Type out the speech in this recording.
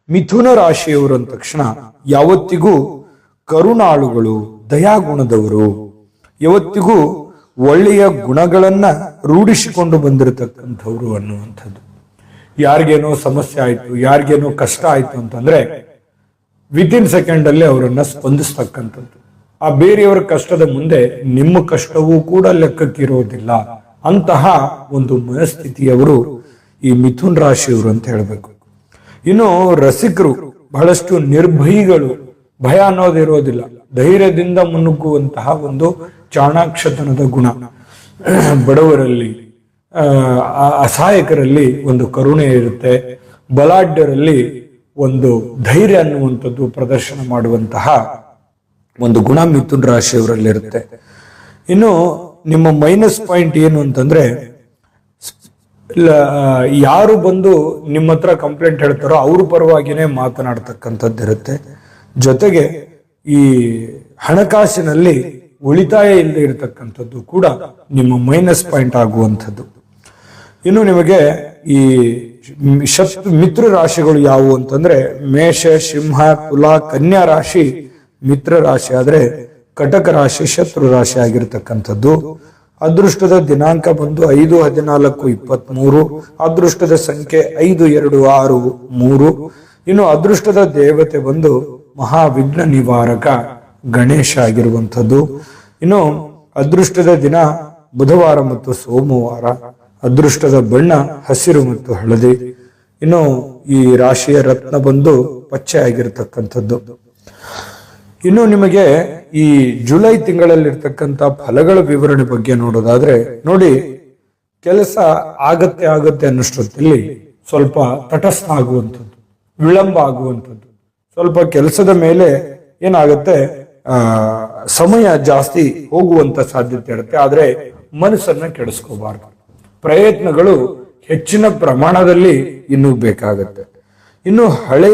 ಮಿಥುನ ರಾಶಿಯವರು ಅಂದ ತಕ್ಷಣ ಯಾವತ್ತಿಗೂ ಕರುಣಾಳುಗಳು, ದಯಾಗುಣದವರು, ಯಾವತ್ತಿಗೂ ಒಳ್ಳೆಯ ಗುಣಗಳನ್ನ ರೂಢಿಸಿಕೊಂಡು ಬಂದಿರತಕ್ಕಂಥವ್ರು ಅನ್ನುವಂಥದ್ದು. ಯಾರಿಗೇನೋ ಸಮಸ್ಯೆ ಆಯ್ತು, ಯಾರಿಗೇನೋ ಕಷ್ಟ ಆಯ್ತು ಅಂತಂದ್ರೆ ವಿತಿನ್ ಸೆಕೆಂಡ್ ಅಲ್ಲಿ ಅವರನ್ನ ಸ್ಪಂದಿಸ್ತಕ್ಕಂಥದ್ದು. ಆ ಬೇರೆಯವರ ಕಷ್ಟದ ಮುಂದೆ ನಿಮ್ಮ ಕಷ್ಟವೂ ಕೂಡ ಲೆಕ್ಕಕ್ಕಿರೋದಿಲ್ಲ. ಅಂತಹ ಒಂದು ಮನಸ್ಥಿತಿಯವರು ಈ ಮಿಥುನ್ ರಾಶಿಯವರು ಅಂತ ಹೇಳ್ಬೇಕು. ಇನ್ನು ರಸಿಕರು ಬಹಳಷ್ಟು ನಿರ್ಭಯಿಗಳು, ಭಯ ಅನ್ನೋದಿರೋದಿಲ್ಲ, ಧೈರ್ಯದಿಂದ ಮುನ್ನುಗ್ಗುವಂತಹ ಒಂದು ಚಾಣಾಕ್ಷತನದ ಗುಣ. ಬಡವರಲ್ಲಿ, ಅಸಹಾಯಕರಲ್ಲಿ ಒಂದು ಕರುಣೆ ಇರುತ್ತೆ, ಬಲಾಢ್ಯರಲ್ಲಿ ಒಂದು ಧೈರ್ಯ ಅನ್ನುವಂಥದ್ದು ಪ್ರದರ್ಶನ ಮಾಡುವಂತಹ ಒಂದು ಗುಣ ಮಿಥುನ್ ರಾಶಿಯವರಲ್ಲಿರುತ್ತೆ. ಇನ್ನು ನಿಮ್ಮ ಮೈನಸ್ ಪಾಯಿಂಟ್ ಏನು ಅಂತಂದ್ರೆ, ಯಾರು ಬಂದು ನಿಮ್ಮ ಹತ್ರ ಕಂಪ್ಲೇಂಟ್ ಹೇಳ್ತಾರೋ ಅವ್ರ ಪರವಾಗಿನೇ ಮಾತನಾಡ್ತಕ್ಕಂಥದ್ದಿರುತ್ತೆ. ಜೊತೆಗೆ ಈ ಹಣಕಾಸಿನಲ್ಲಿ ಉಳಿತಾಯ ಇಲ್ಲದೆ ಇರತಕ್ಕಂಥದ್ದು ಕೂಡ ನಿಮ್ಮ ಮೈನಸ್ ಪಾಯಿಂಟ್ ಆಗುವಂಥದ್ದು. ಇನ್ನು ನಿಮಗೆ ಈ ಮಿತ್ರ ರಾಶಿಗಳು ಯಾವುವು ಅಂತಂದ್ರೆ ಮೇಷ, ಸಿಂಹ, ತುಲಾ, ಕನ್ಯಾ ರಾಶಿ ಮಿತ್ರ ರಾಶಿ ಆದ್ರೆ ಕಟಕ ರಾಶಿ ಶತ್ರು ರಾಶಿ ಆಗಿರ್ತಕ್ಕಂಥದ್ದು. ಅದೃಷ್ಟದ ದಿನಾಂಕ ಬಂದು 5/14/23. ಅದೃಷ್ಟದ ಸಂಖ್ಯೆ 5263. ಇನ್ನು ಅದೃಷ್ಟದ ದೇವತೆ ಬಂದು ಮಹಾವಿಘ್ನ ನಿವಾರಕ ಗಣೇಶ ಆಗಿರುವಂಥದ್ದು. ಇನ್ನು ಅದೃಷ್ಟದ ದಿನ ಬುಧವಾರ ಮತ್ತು ಸೋಮವಾರ. ಅದೃಷ್ಟದ ಬಣ್ಣ ಹಸಿರು ಮತ್ತು ಹಳದಿ. ಇನ್ನು ಈ ರಾಶಿಯ ರತ್ನ ಬಂದು ಪಚ್ಚೆ ಆಗಿರತಕ್ಕಂಥದ್ದು. ಇನ್ನು ನಿಮಗೆ ಈ ಜುಲೈ ತಿಂಗಳಲ್ಲಿರ್ತಕ್ಕಂಥ ಫಲಗಳ ವಿವರಣೆ ಬಗ್ಗೆ ನೋಡೋದಾದ್ರೆ ನೋಡಿ, ಕೆಲಸ ಆಗತ್ತೆ ಅನ್ನೋಷ್ಟೊತ್ತಲ್ಲಿ ಸ್ವಲ್ಪ ತಟಸ್ಥ ಆಗುವಂಥದ್ದು, ವಿಳಂಬ ಆಗುವಂಥದ್ದು, ಸ್ವಲ್ಪ ಕೆಲಸದ ಮೇಲೆ ಏನಾಗುತ್ತೆ ಸಮಯ ಜಾಸ್ತಿ ಹೋಗುವಂತ ಸಾಧ್ಯತೆ ಇರುತ್ತೆ. ಆದ್ರೆ ಮನಸ್ಸನ್ನ ಕೆಡಿಸ್ಕೋಬಾರ್ದು. ಪ್ರಯತ್ನಗಳು ಹೆಚ್ಚಿನ ಪ್ರಮಾಣದಲ್ಲಿ ಇನ್ನೂ ಬೇಕಾಗತ್ತೆ. ಇನ್ನು ಹಳೆಯ